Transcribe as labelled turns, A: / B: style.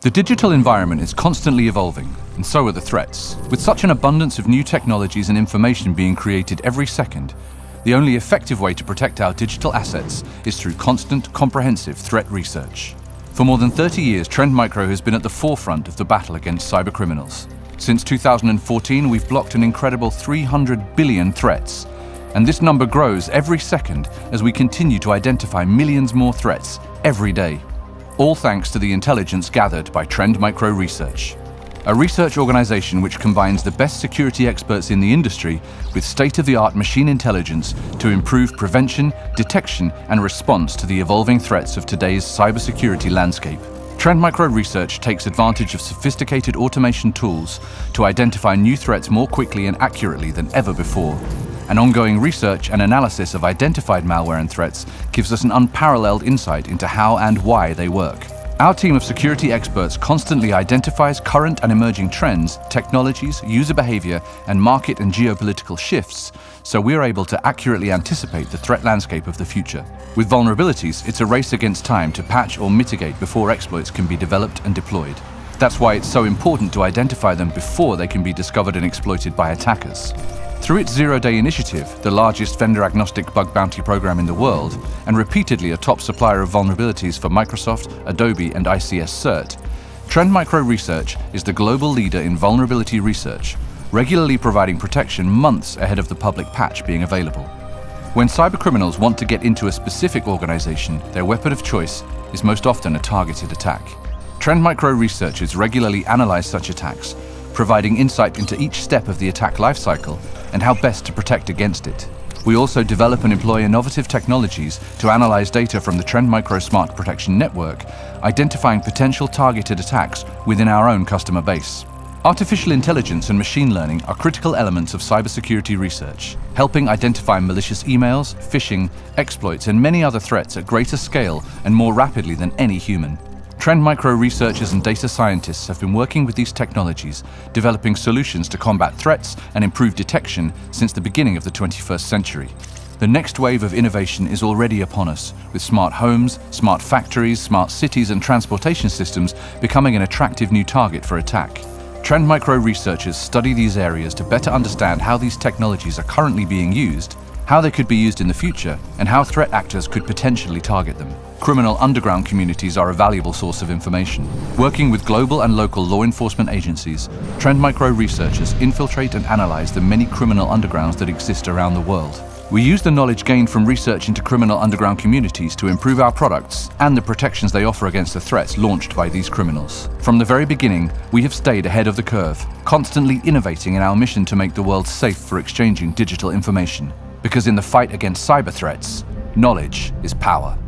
A: The digital environment is constantly evolving, and so are the threats. With such an abundance of new technologies and information being created every second, the only effective way to protect our digital assets is through constant, comprehensive threat research. For more than 30 years, Trend Micro has been at the forefront of the battle against cybercriminals. Since 2014, we've blocked an incredible 300 billion threats, and this number grows every second as we continue to identify millions more threats every day. All thanks to the intelligence gathered by Trend Micro Research, a research organization which combines the best security experts in the industry with state-of-the-art machine intelligence to improve prevention, detection, and response to the evolving threats of today's cybersecurity landscape. Trend Micro Research takes advantage of sophisticated automation tools to identify new threats more quickly and accurately than ever before. An ongoing research and analysis of identified malware and threats gives us an unparalleled insight into how and why they work. Our team of security experts constantly identifies current and emerging trends, technologies, user behavior, and market and geopolitical shifts, so we are able to accurately anticipate the threat landscape of the future. With vulnerabilities, it's a race against time to patch or mitigate before exploits can be developed and deployed. That's why it's so important to identify them before they can be discovered and exploited by attackers. Through its zero-day initiative, the largest vendor-agnostic bug bounty program in the world, and repeatedly a top supplier of vulnerabilities for Microsoft, Adobe, and ICS CERT, Trend Micro Research is the global leader in vulnerability research, regularly providing protection months ahead of the public patch being available. When cybercriminals want to get into a specific organization, their weapon of choice is most often a targeted attack. Trend Micro researchers regularly analyze such attacks, providing insight into each step of the attack lifecycle and how best to protect against it. We also develop and employ innovative technologies to analyze data from the Trend Micro Smart Protection Network, identifying potential targeted attacks within our own customer base. Artificial intelligence and machine learning are critical elements of cybersecurity research, helping identify malicious emails, phishing, exploits, and many other threats at greater scale and more rapidly than any human. Trend Micro researchers and data scientists have been working with these technologies, developing solutions to combat threats and improve detection since the beginning of the 21st century. The next wave of innovation is already upon us, with smart homes, smart factories, smart cities, and transportation systems becoming an attractive new target for attack. Trend Micro researchers study these areas to better understand how these technologies are currently being used, how they could be used in the future, and how threat actors could potentially target them. Criminal underground communities are a valuable source of information. Working with global and local law enforcement agencies, Trend Micro researchers infiltrate and analyze the many criminal undergrounds that exist around the world. We use the knowledge gained from research into criminal underground communities to improve our products and the protections they offer against the threats launched by these criminals. From the very beginning, we have stayed ahead of the curve, constantly innovating in our mission to make the world safe for exchanging digital information. Because in the fight against cyber threats, knowledge is power.